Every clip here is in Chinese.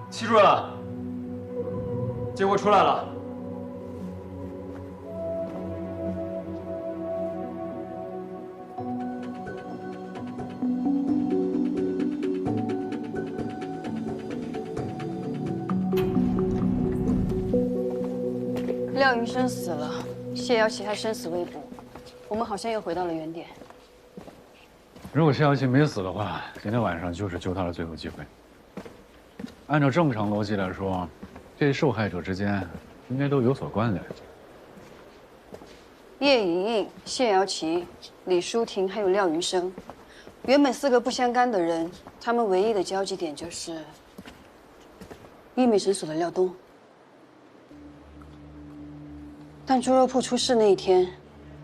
齐主任，结果出来了。廖云生死了，谢瑶琪还生死未卜，我们好像又回到了原点。如果谢瑶琪没死的话，今天晚上就是救她的最后机会。 按照正常逻辑来说，这些受害者之间应该都有所关联。叶莹莹、谢瑶琪、李淑婷还有廖云生，原本4个不相干的人，他们唯一的交集点就是医美诊所的廖东。但猪肉铺出事那一天，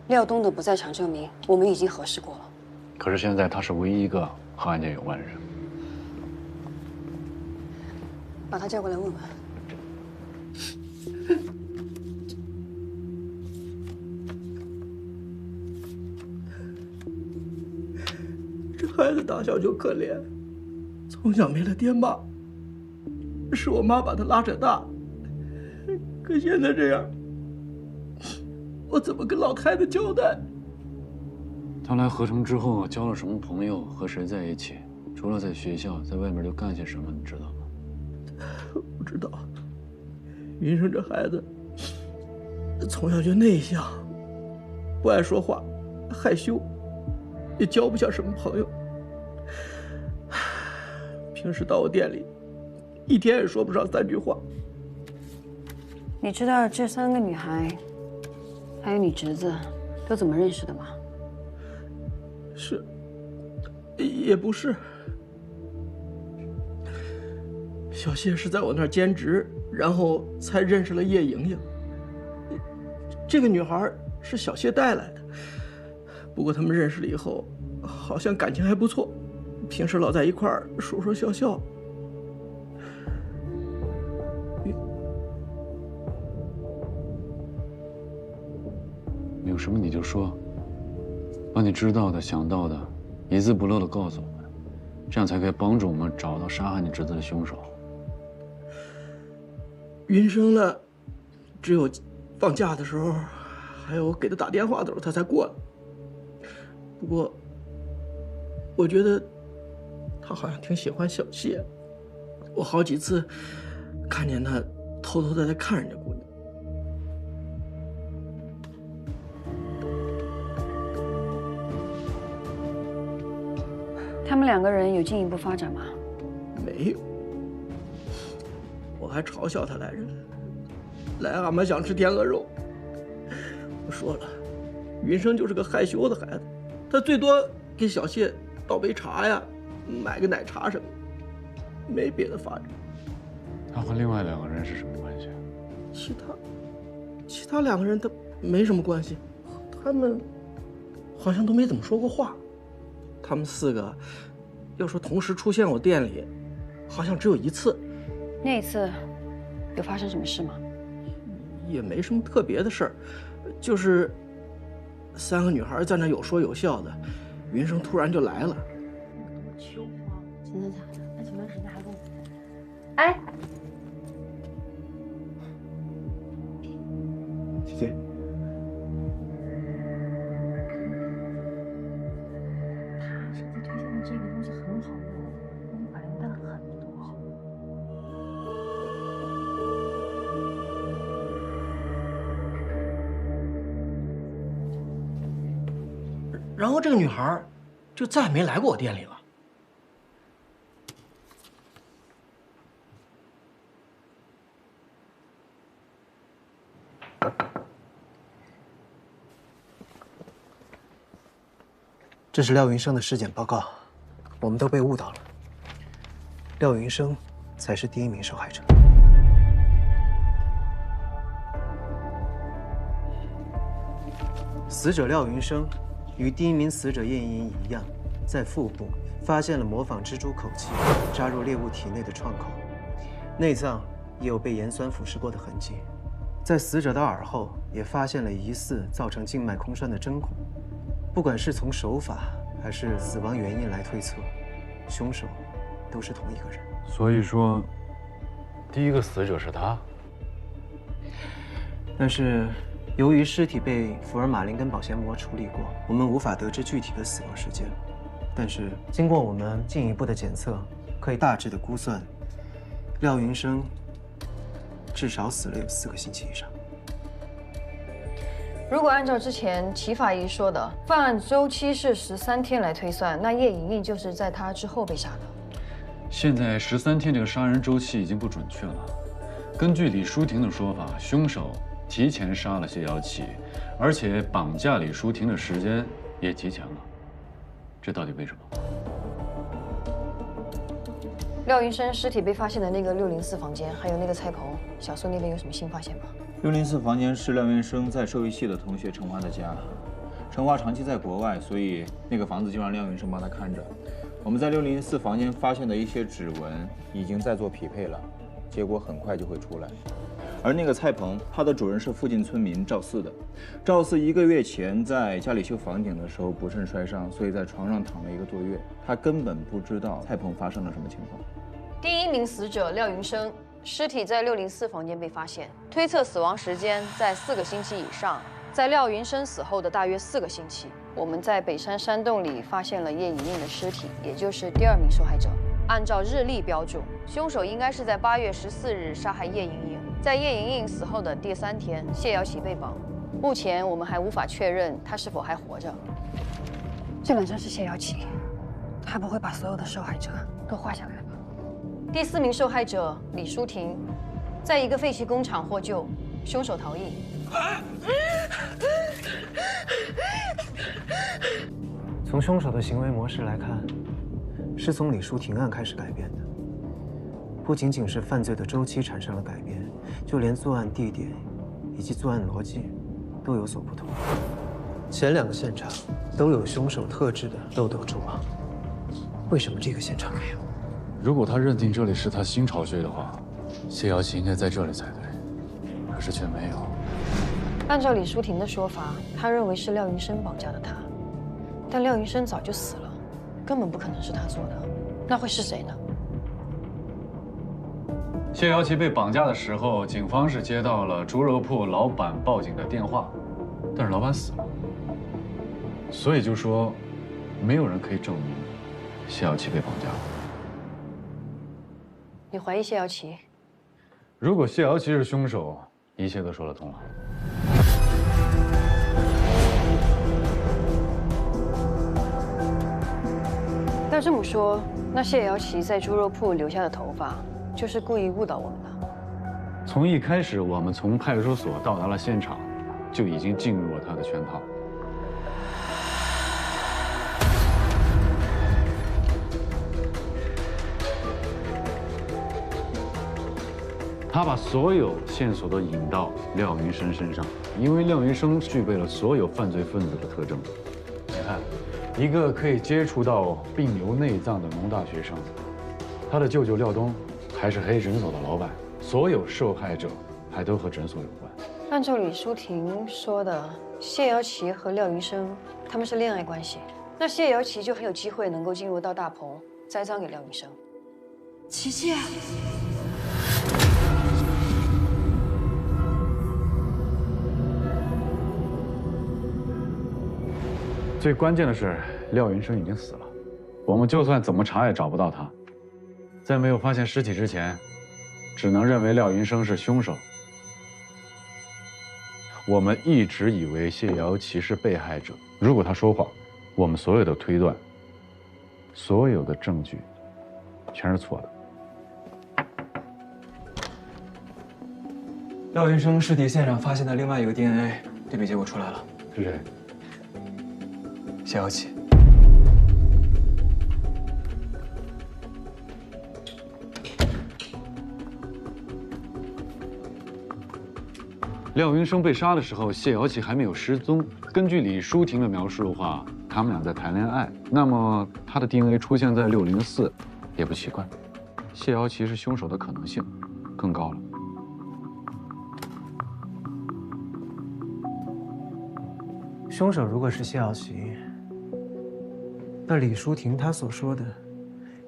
廖东的不在场证明我们已经核实过了。可是现在他是唯一一个和案件有关的人。 把他叫过来问问。这孩子打小就可怜，从小没了爹妈，是我妈把他拉扯大。可现在这样，我怎么跟老太太交代？他来合成之后交了什么朋友，和谁在一起？除了在学校，在外面都干些什么？你知道吗？ 不知道，云生这孩子从小就内向，不爱说话，害羞，也交不下什么朋友。平时到我店里，一天也说不上3句话。你知道这3个女孩，还有你侄子，都怎么认识的吗？是，也不是。 小谢是在我那儿兼职，然后才认识了叶莹莹。这个女孩是小谢带来的，不过他们认识了以后，好像感情还不错，平时老在一块儿说说笑笑。有什么你就说，把你知道的、想到的，一字不漏的告诉我们，这样才可以帮助我们找到杀害你侄子的凶手。 云生呢，只有放假的时候，还有我给他打电话的时候，他才过来。不过，我觉得他好像挺喜欢小谢，我好几次看见他偷偷的在看人家姑娘。他们2个人有进一步发展吗？没有。 我还嘲笑他来着，来俺们想吃天鹅肉。我说了，云生就是个害羞的孩子，他最多给小谢倒杯茶呀，买个奶茶什么的，没别的发展。他和另外2个人是什么关系？其他2个人他没什么关系，他们好像都没怎么说过话。他们4个要说同时出现我店里，好像只有1次。 那一次有发生什么事吗？也没什么特别的事儿，就是3个女孩在那有说有笑的，云生突然就来了。多穷啊！真的假的？那前段时间还跟我……哎，姐姐，他设计推荐的这个东西很好用，你把人带了很多。 然后这个女孩就再也没来过我店里了。这是廖云生的尸检报告，我们都被误导了。廖云生才是第一名受害者。死者廖云生与第一名死者叶莹莹一样，在腹部发现了模仿蜘蛛口气扎入猎物体内的创口，内脏也有被盐酸腐蚀过的痕迹。在死者的耳后也发现了疑似造成静脉空栓的针孔。不管是从手法还是死亡原因来推测，凶手都是同一个人。所以说，第一个死者是他。但是，由于尸体被福尔马林跟保鲜膜处理过，我们无法得知具体的死亡时间。但是，经过我们进一步的检测，可以大致的估算，廖云生至少死了有4个星期以上。如果按照之前齐法医说的犯案周期是13天来推算，那叶莹莹就是在他之后被杀的。现在13天这个杀人周期已经不准确了。根据李淑婷的说法，凶手提前杀了谢瑶琪，而且绑架李淑婷的时间也提前了。这到底为什么？廖云生尸体被发现的那个604房间，还有那个菜棚，小苏那边有什么新发现吗？604房间是廖云生在兽医系的同学陈华的家。陈华长期在国外，所以那个房子就让廖云生帮他看着。我们在604房间发现的一些指纹已经在做匹配了，结果很快就会出来。而那个菜棚，它的主人是附近村民赵四的。赵四1个月前在家里修房顶的时候不慎摔伤，所以在床上躺了1个多月，他根本不知道菜棚发生了什么情况。第1名死者廖云生。尸体在604房间被发现，推测死亡时间在4个星期以上，在廖云生死后的大约4个星期，我们在北山山洞里发现了叶莹莹的尸体，也就是第2名受害者。按照日历标注，凶手应该是在8月14日杀害叶莹莹，在叶莹莹死后的第3天，谢瑶琪被绑。目前我们还无法确认她是否还活着。这本身是谢瑶琪，她不会把所有的受害者都画下来吧？第4名受害者李淑婷，在一个废弃工厂获救，凶手逃逸。从凶手的行为模式来看，是从李淑婷案开始改变的。不仅仅是犯罪的周期产生了改变，就连作案地点以及作案逻辑都有所不同。前2个现场都有凶手特制的漏斗蛛网，为什么这个现场没有？如果他认定这里是他新巢穴的话，谢瑶琪应该在这里才对，可是却没有。按照李淑婷的说法，她认为是廖云生绑架的她，但廖云生早就死了，根本不可能是他做的。那会是谁呢？谢瑶琪被绑架的时候，警方是接到了猪肉铺老板报警的电话，但是老板死了，所以就说没有人可以证明谢瑶琪被绑架了。你怀疑谢瑶琪？如果谢瑶琪是凶手，一切都说得通了。要这么说，那谢瑶琪在猪肉铺留下的头发，就是故意误导我们的。从一开始，我们从派出所到达了现场，就已经进入了他的圈套。他把所有线索都引到廖云生身上，因为廖云生具备了所有犯罪分子的特征。你看，一个可以接触到病瘤内脏的农大学生，他的舅舅廖东还是黑诊所的老板，所有受害者还都和诊所有关。按照李淑婷说的，谢瑶琪和廖云生他们是恋爱关系，那谢瑶琪就很有机会能够进入到大棚，栽赃给廖云生。琪琪。最关键的是，廖云生已经死了，我们就算怎么查也找不到他。在没有发现尸体之前，只能认为廖云生是凶手。我们一直以为谢瑶琪是被害者，如果他说谎，我们所有的推断、所有的证据，全是错的。廖云生尸体现场发现的另外一个 DNA 对比结果出来了，是谁？谢瑶琪。廖云生被杀的时候，谢瑶琪还没有失踪。根据李淑婷的描述的话，他们俩在谈恋爱，那么他的 DNA 出现在604，也不奇怪。谢瑶琪是凶手的可能性更高了。凶手如果是谢瑶琪，那李淑婷她所说的，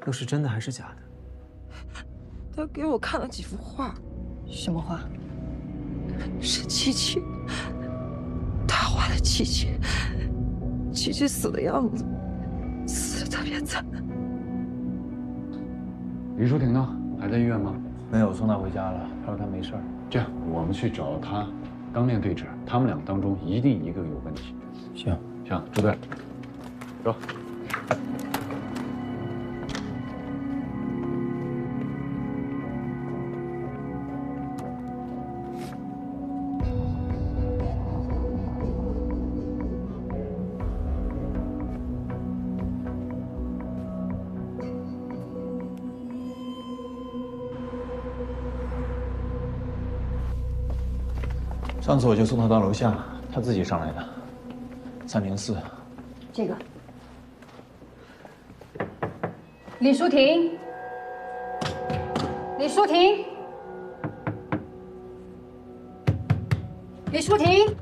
又是真的还是假的？他给我看了几幅画，什么画？是琪琪，他画的琪琪，琪琪死的样子，死的特别惨。李淑婷呢？还在医院吗？没有，送她回家了。她说她没事儿。这样，我们去找她，当面对质，他们俩当中一定一个有问题。行，行，支队，走。上次我就送她到楼下，她自己上来的。304。这个。李淑婷。李淑婷。李淑婷。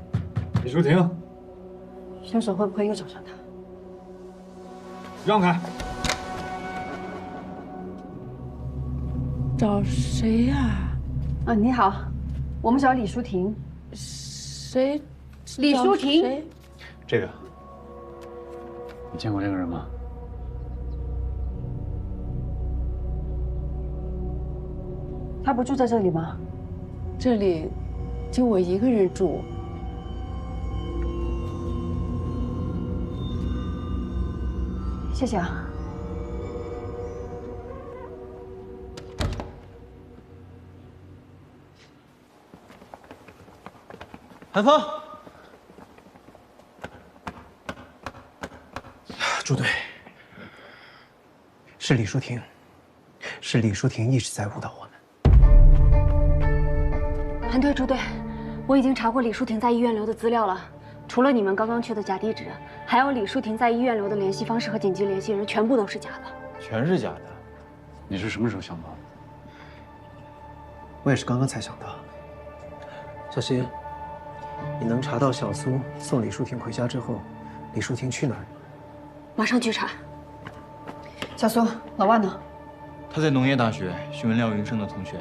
李淑婷，凶手会不会又找上他？让开！找谁呀？啊，你好，我们找李淑婷。谁？李淑婷。谁？这个，你见过这个人吗？他不住在这里吗？这里就我一个人住。谢谢啊。韩风，朱队，是李淑婷，是李淑婷一直在误导我们。韩队、朱队，我已经查过李淑婷在医院留的资料了，除了你们刚刚去的假地址，还有李淑婷在医院留的联系方式和紧急联系人，全部都是假的。全是假的。你是什么时候想到的？我也是刚刚才想到。小新，你能查到小苏送李淑婷回家之后，李淑婷去哪儿？马上去查。小苏，老万呢？他在农业大学询问廖云生的同学。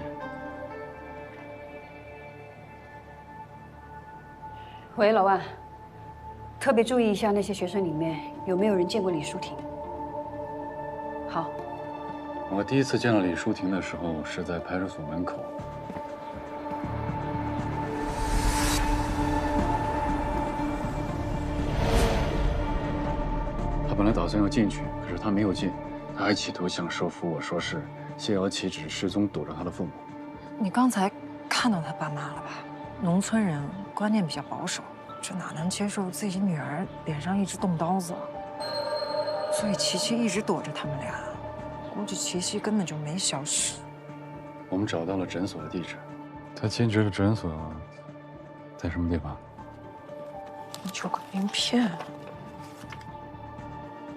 喂，老万，特别注意一下那些学生里面有没有人见过李淑婷。好。我第一次见到李淑婷的时候是在派出所门口。他本来打算要进去，可是他没有进，他还企图想说服我说是谢瑶琪只是失踪躲着他的父母。你刚才看到他爸妈了吧？农村人观念比较保守，这哪能接受自己女儿脸上一直动刀子啊？所以琪琪一直躲着他们俩，估计琪琪根本就没消失。我们找到了诊所的地址，他兼职的诊所在什么地方？就个名片。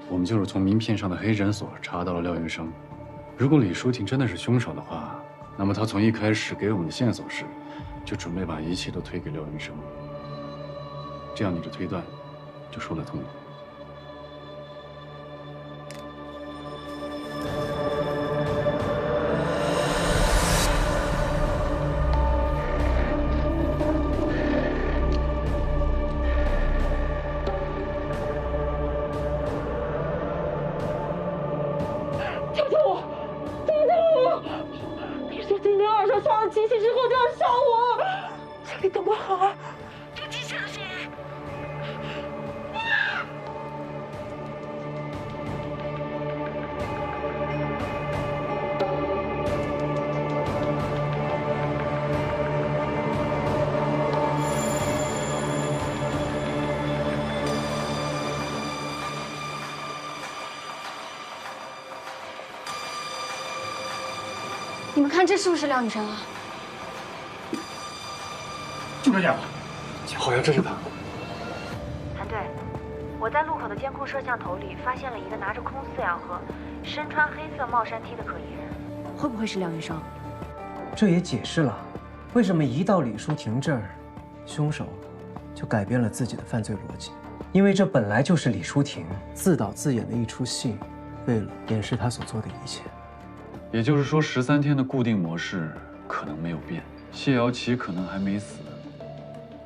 我们就是从名片上的黑诊所查到了廖云生。如果李淑婷真的是凶手的话，那么他从一开始给我们的线索是，就准备把一切都推给廖云生。这样你的推断就说得通了。救救我！救救我！你说今天晚上杀了琪琪之后就要杀我，这里怎么好？有机器人声音。你们看这是不是廖女生啊？就这个家伙，好像这是他。韩队，我在路口的监控摄像头里发现了一个拿着空饲养盒、身穿黑色帽衫 T 的可疑人，会不会是廖云生？这也解释了为什么一到李淑婷这儿，凶手就改变了自己的犯罪逻辑，因为这本来就是李淑婷自导自演的一出戏，为了掩饰她所做的一切。也就是说，13天的固定模式可能没有变，谢瑶琪可能还没死。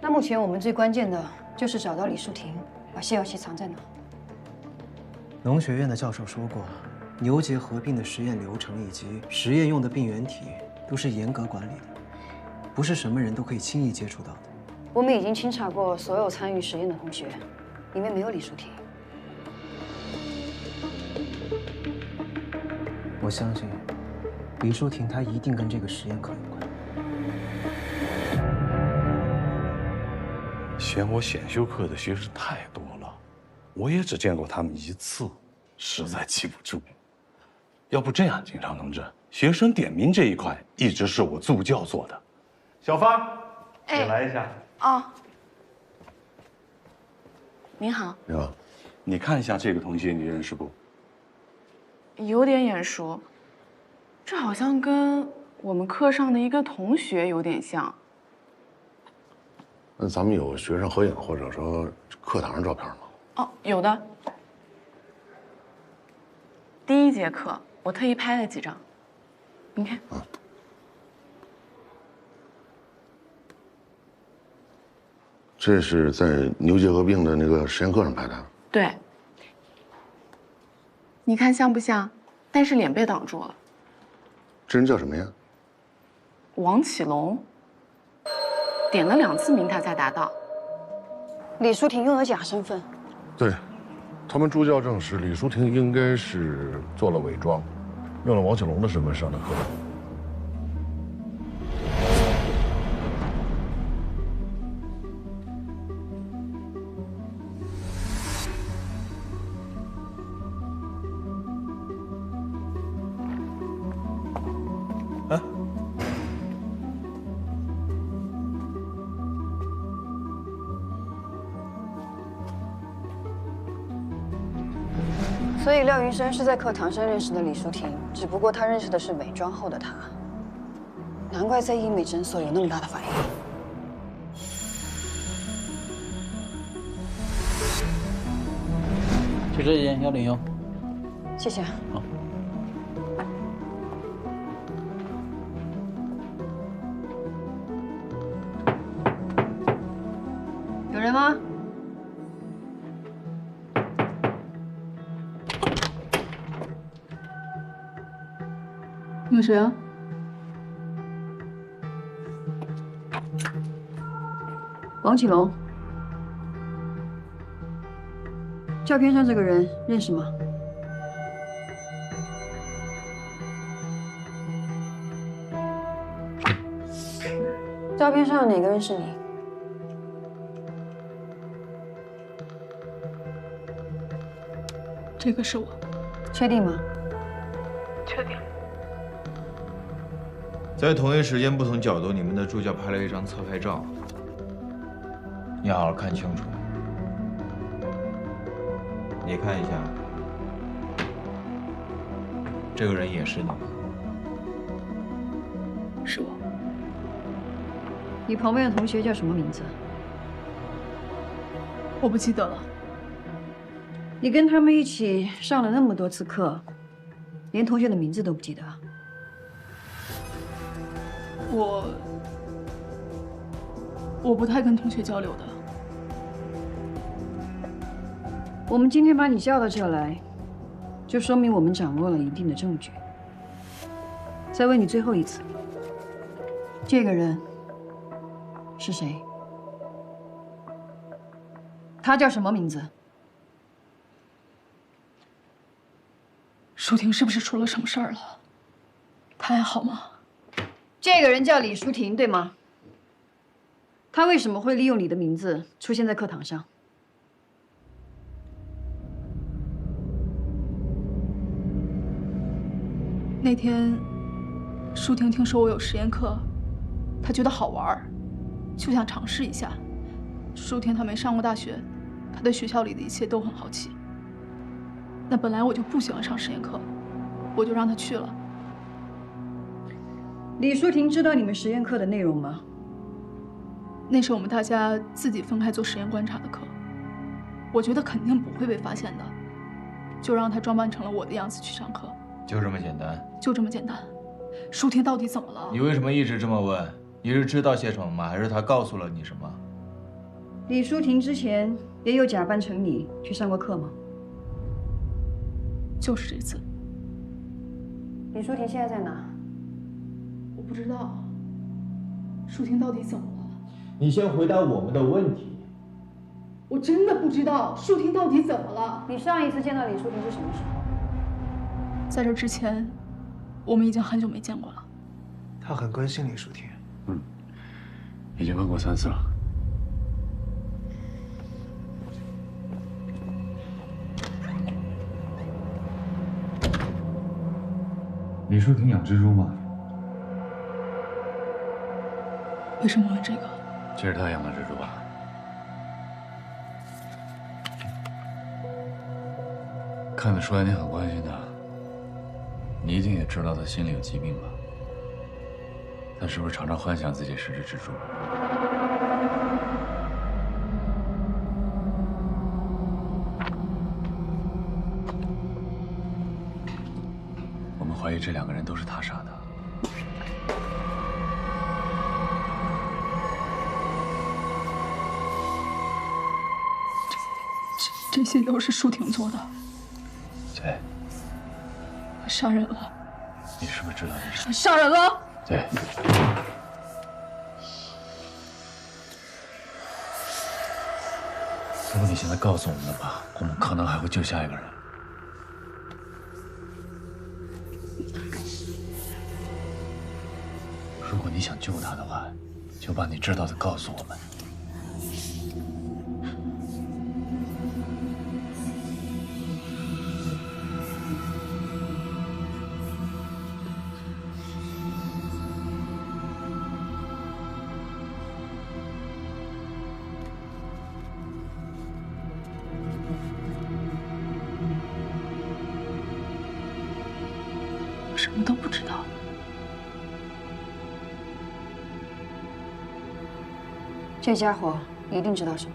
那目前我们最关键的就是找到李淑婷，把谢瑶琪藏在哪。农学院的教授说过，牛结合并的实验流程以及实验用的病原体都是严格管理的，不是什么人都可以轻易接触到的。我们已经清查过所有参与实验的同学，里面没有李淑婷。我相信，李淑婷她一定跟这个实验课有关。嫌我选修课的学生太多了，我也只见过他们1次，实在记不住。要不这样，警察同志，学生点名这一块一直是我助教做的。小芳，你来一下。哦，您好。你好，你看一下这个同学，你认识不？有点眼熟，这好像跟我们课上的一个同学有点像。那咱们有学生合影或者说课堂照片吗？哦，有的。第1节课我特意拍了几张，您看。这是在牛结核病的那个实验课上拍的。对。你看像不像？但是脸被挡住了。这人叫什么呀？王启龙。点了2次名，他才达到。李淑婷用了假身份。对，他们助教证实，李淑婷应该是做了伪装，用了王启龙的身份上的课。所以廖云生是在课堂上认识的李淑婷，只不过他认识的是伪装后的她。难怪在医美诊所有那么大的反应。就这件101。谢谢。好。有人吗？有谁啊？王启龙。照片上这个人认识吗？照片上哪个人是你？这个是我。确定吗？确定。在同一时间、不同角度，你们的助教拍了一张侧拍照，你好好看清楚。你看一下，这个人也是你吗？是我。你旁边的同学叫什么名字？我不记得了。你跟他们一起上了那么多次课，连同学的名字都不记得？我不太跟同学交流的。我们今天把你叫到这来，就说明我们掌握了一定的证据。再问你最后一次，这个人是谁？他叫什么名字？淑婷是不是出了什么事儿了？她还好吗？这个人叫李淑婷，对吗？他为什么会利用你的名字出现在课堂上？那天，淑婷听说我有实验课，她觉得好玩儿，就想尝试一下。舒婷她没上过大学，她对学校里的一切都很好奇。那本来我就不喜欢上实验课，我就让她去了。李淑婷知道你们实验课的内容吗？那是我们大家自己分开做实验观察的课，我觉得肯定不会被发现的，就让她装扮成了我的样子去上课。就这么简单？就这么简单。舒婷到底怎么了？你为什么一直这么问？你是知道些什么吗？还是他告诉了你什么？李淑婷之前也有假扮成你去上过课吗？就是这次。李淑婷现在在哪？我不知道。舒婷到底怎么了？你先回答我们的问题。我真的不知道舒婷到底怎么了。你上一次见到李淑婷是什么时候？在这之前，我们已经很久没见过了。他很关心李淑婷。已经问过3次了。李淑婷养蜘蛛吗？为什么问这个？这是她养的蜘蛛吧？看得出来你很关心她，你一定也知道她心里有疾病吧？她是不是常常幻想自己是只蜘蛛？我们怀疑这2个人都是他杀的。这些都是舒婷做的。对。他杀人了。你是不是知道这事？他杀人了。对。如果你现在告诉我们的话，我们可能还会救下一个人。如果你想救他的话，就把你知道的告诉我们。我什么都不知道。这家伙一定知道什么。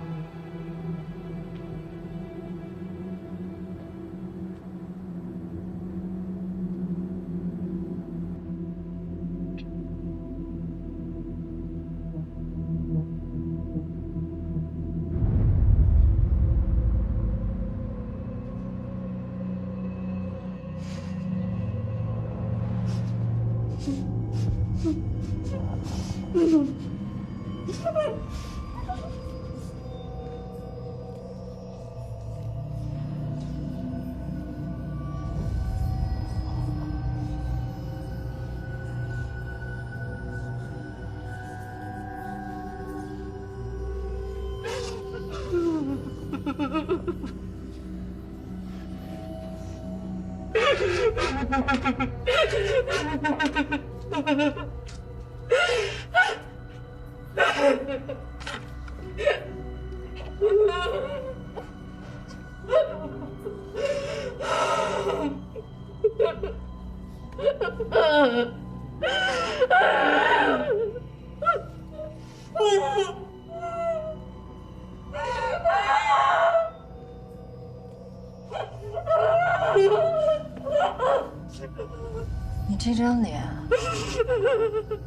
你这张脸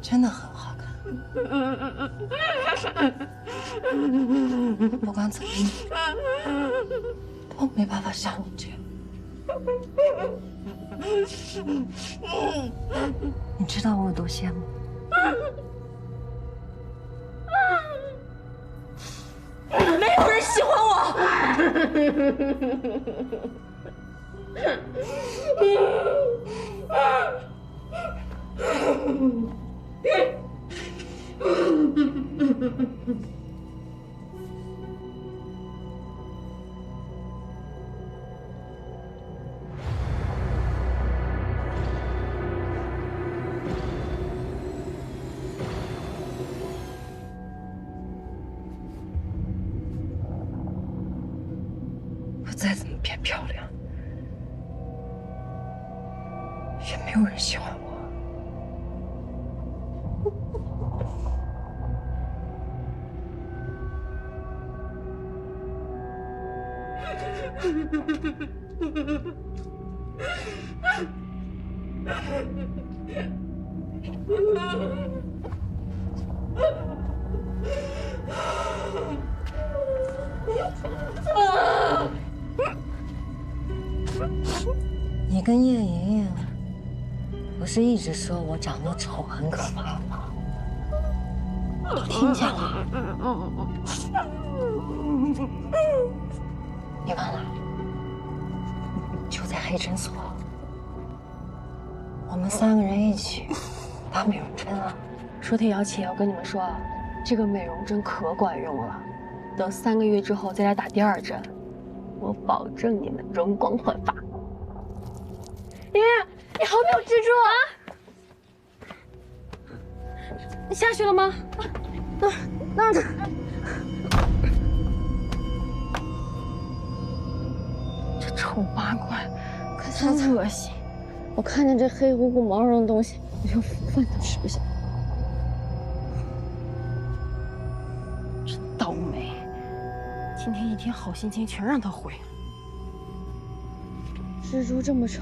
真的很好看，不管怎么努都没办法像你这样。你知道我有多羡慕？没有人喜欢我。再怎么变漂亮，也没有人喜欢我。你跟叶莹莹不是一直说我长得丑很可怕吗？我都听见了。你忘了？就在黑诊所，我们3个人一起打美容针啊。舒婷、姚琪，我跟你们说啊，这个美容针可管用了，等3个月之后再来打第2针，我保证你们容光焕发。莹莹，你好没有蜘蛛啊！你下去了吗？那儿。这丑八怪，可真恶心！我看见这黑乎乎毛茸茸的东西，我就饭都吃不下。真倒霉，今天一天好心情全让他毁了。蜘蛛这么丑，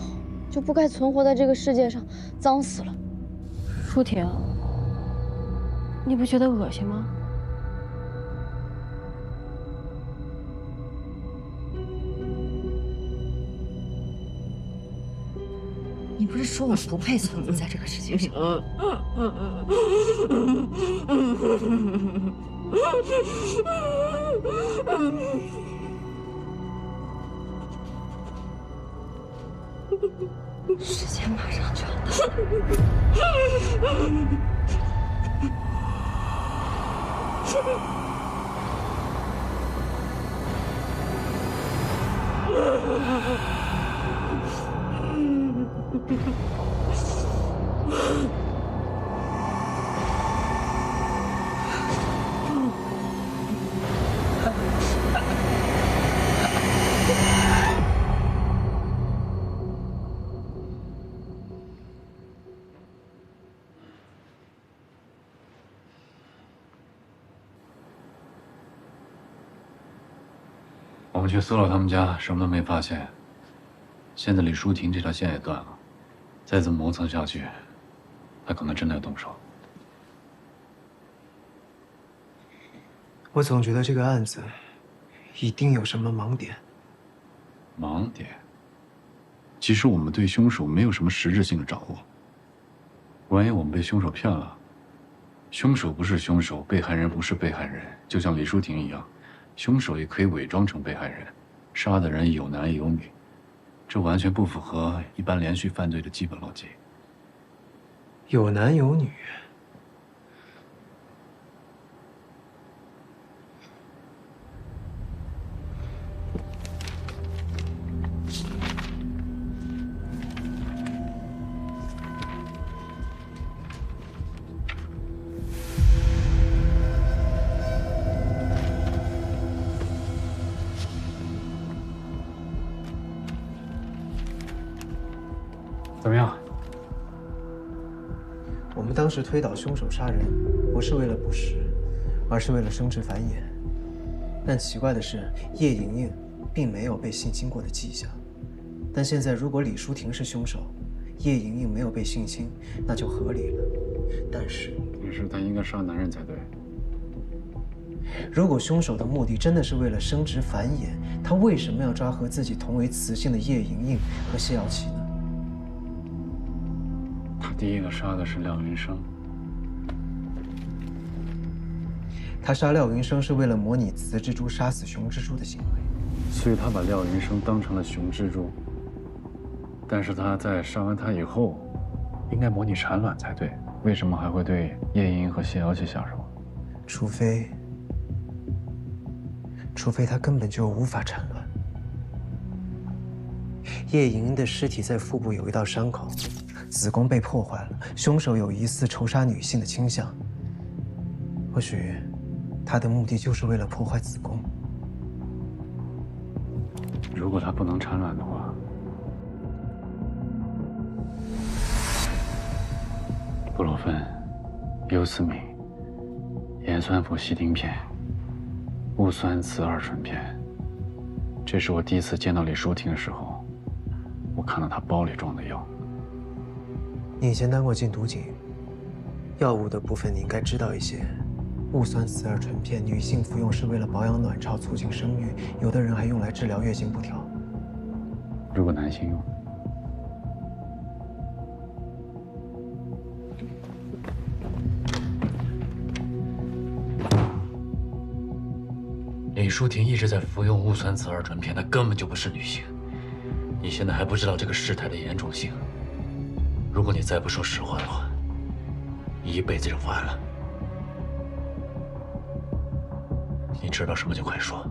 就不该存活在这个世界上，脏死了。舒婷，你不觉得恶心吗？你不是说我不配存活在这个世界上？时间马上就要我们去搜了他们家，什么都没发现。现在李淑婷这条线也断了，再这么磨蹭下去，他可能真的要动手。我总觉得这个案子一定有什么盲点。盲点？其实我们对凶手没有什么实质性的掌握。万一我们被凶手骗了，凶手不是凶手，被害人不是被害人，就像李淑婷一样。凶手也可以伪装成被害人，杀的人有男有女，这完全不符合一般连续犯罪的基本逻辑。有男有女，怎么样？我们当时推导凶手杀人，不是为了捕食，而是为了生殖繁衍。但奇怪的是，叶莹莹并没有被性侵过的迹象。但现在，如果李淑婷是凶手，叶莹莹没有被性侵，那就合理了。但是她应该杀男人才对。如果凶手的目的真的是为了生殖繁衍，他为什么要抓和自己同为雌性的叶莹莹和谢瑶琪呢？他第一个杀的是廖云生。他杀廖云生是为了模拟雌蜘蛛杀死雄蜘蛛的行为，所以他把廖云生当成了雄蜘蛛。但是他在杀完他以后，应该模拟产卵才对，为什么还会对叶莹莹和谢瑶琪下手？除非他根本就无法产卵。叶莹莹的尸体在腹部有一道伤口，子宫被破坏了，凶手有疑似仇杀女性的倾向。或许他的目的就是为了破坏子宫。如果它不能产卵的话，布洛芬、优思敏、盐酸氟西汀片、戊酸雌二醇片，这是我第一次见到李淑婷的时候，我看到她包里装的药。你以前当过禁毒警，药物的部分你应该知道一些。戊酸雌二醇片，女性服用是为了保养卵巢、促进生育，有的人还用来治疗月经不调。如果男性用，李淑婷一直在服用戊酸雌二醇片，她根本就不是女性。你现在还不知道这个事态的严重性。如果你再不说实话的话，你一辈子就完了。你知道什么就快说。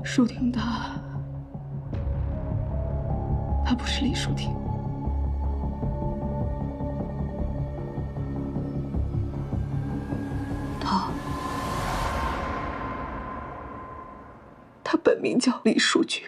淑婷她不是李淑婷。她本名叫李淑君。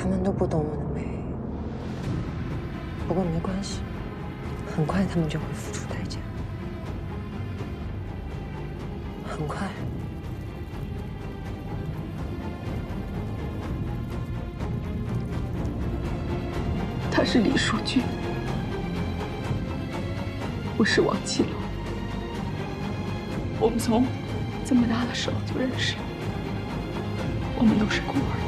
他们都不懂我的美，不过没关系，很快他们就会付出代价。很快。她是李淑君，我是王启龙。我们从这么大的时候就认识了，我们都是孤儿。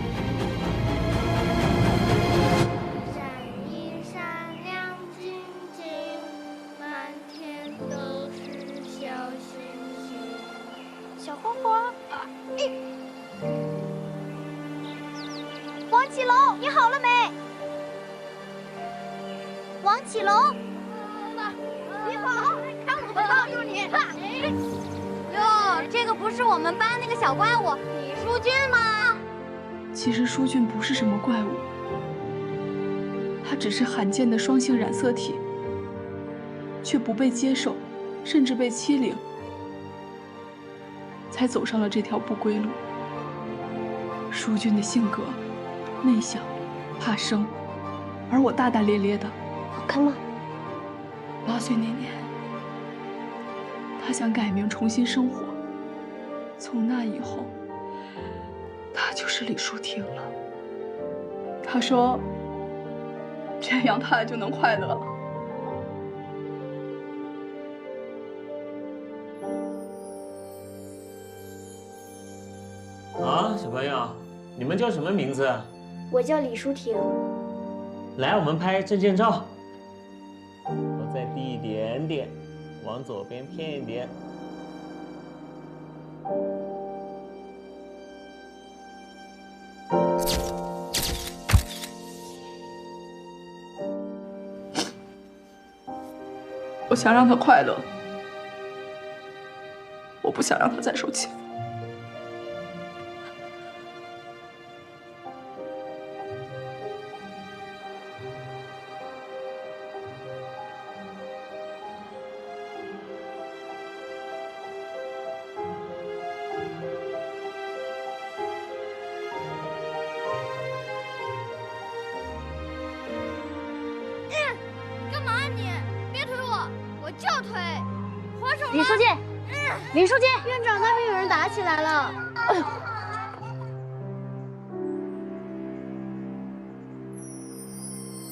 小花花，王启龙，你好了没？王启龙，你好，看我帮助你。哟，这个不是我们班那个小怪物李淑君吗？其实淑君不是什么怪物，她只是罕见的双性染色体，却不被接受，甚至被欺凌。才走上了这条不归路。淑君的性格内向、怕生，而我大大咧咧的。好看吗？8岁那年，他想改名重新生活。从那以后，他就是李淑婷了。他说，这样他就能快乐了。啊，小朋友，你们叫什么名字？我叫李淑婷。来，我们拍证件照。头再低一点点，往左边偏一点。我想让他快乐，我不想让他再受欺负。干嘛你？别推我！李书记，李书记，院长那边有人打起来了。哎呦！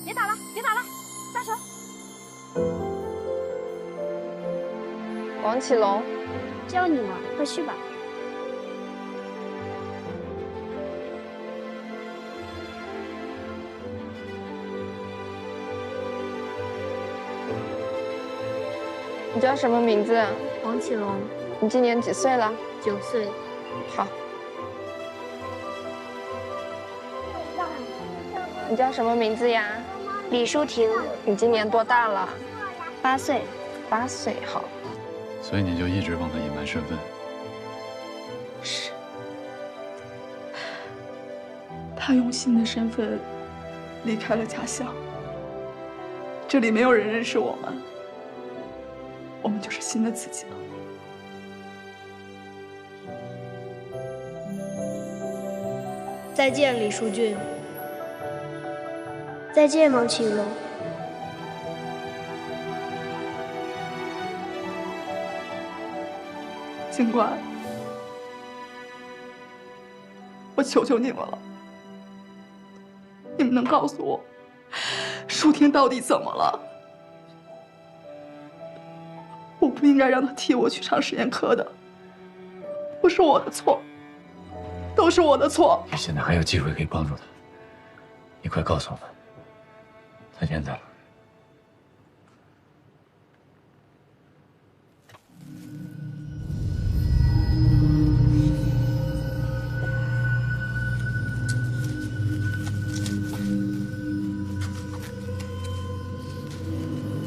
别打了，别打了，撒手。王启龙，叫你了，快去吧。你叫什么名字？王启龙。你今年几岁了？9岁。好。你叫什么名字呀？李淑婷。你今年多大了？8岁。8岁，好。所以你就一直帮他隐瞒身份？是。他用新的身份离开了家乡，这里没有人认识我们，我们就是新的自己了。再见，李淑俊。再见，王启龙。警官，我求求你们了，你们能告诉我，舒婷到底怎么了？我不应该让她替我去上实验课的，不是我的错，都是我的错。你现在还有机会可以帮助他，你快告诉我们，他现在了。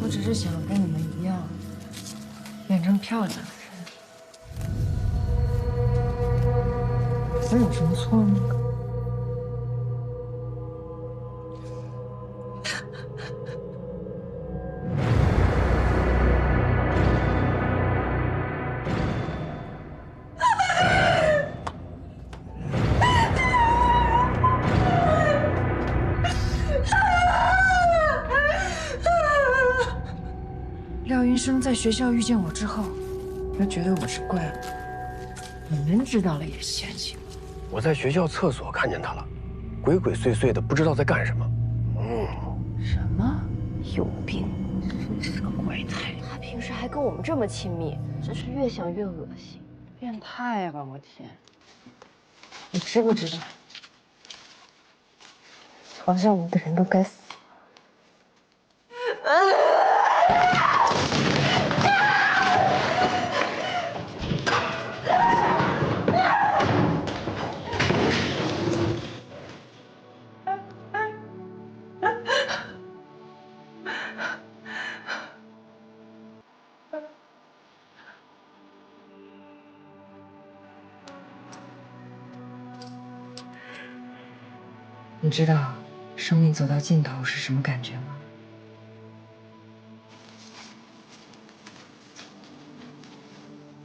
我只是想跟你们一样，变成漂亮的人。我有什么错吗？廖云生在学校遇见我之后，他觉得我是怪物，你们知道了也嫌弃我。我在学校厕所看见他了，鬼鬼祟祟的，不知道在干什么。什么？有病，真是个怪胎。他平时还跟我们这么亲密，真是越想越恶心。变态吧，我天！你知不知道，嘲笑我的人都该死。你知道生命走到尽头是什么感觉吗？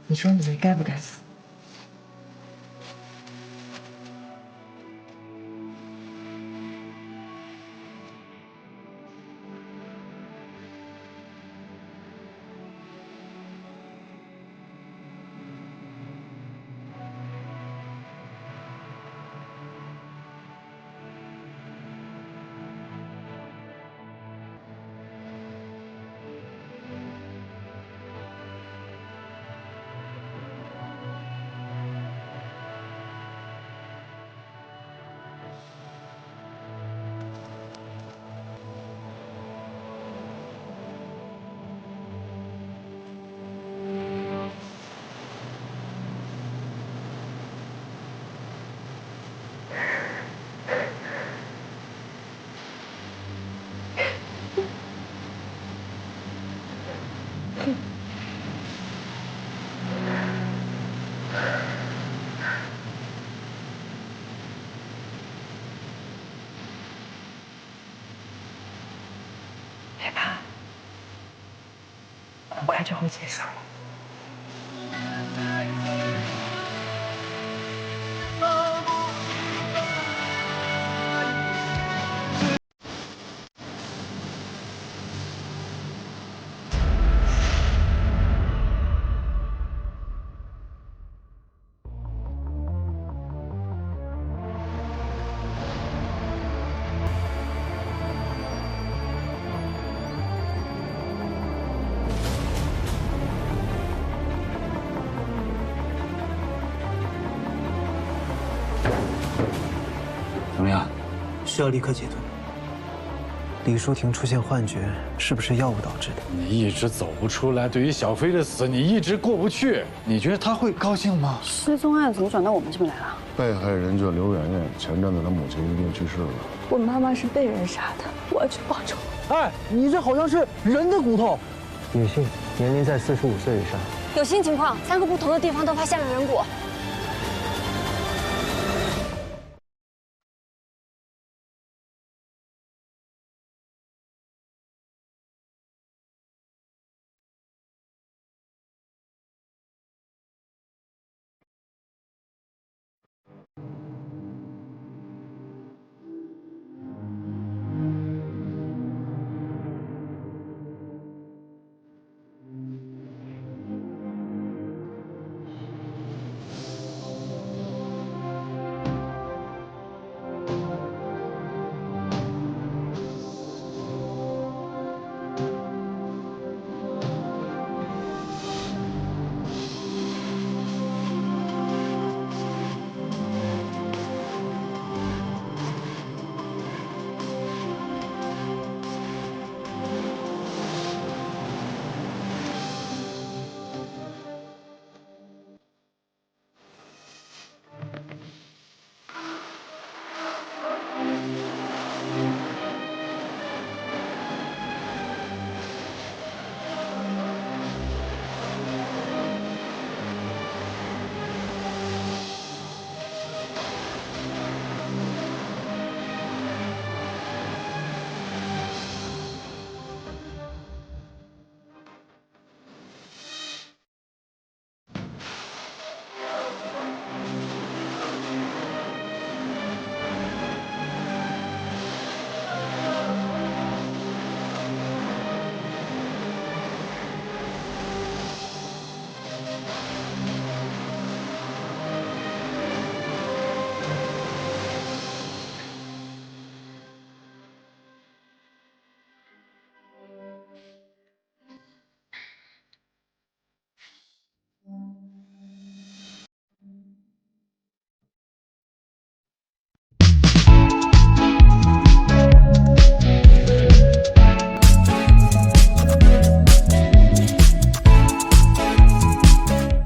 你说你们该不该死？别怕，很快就会结束。需要立刻解毒。李淑婷出现幻觉，是不是药物导致的？你一直走不出来，对于小飞的死，你一直过不去。你觉得他会高兴吗？失踪案怎么转到我们这边来了？被害人叫刘媛媛，前阵子她母亲因病去世了。我妈妈是被人杀的，我要去报仇。哎，你这好像是人的骨头。女性，年龄在45岁以上。有新情况，3个不同的地方都发现了人骨，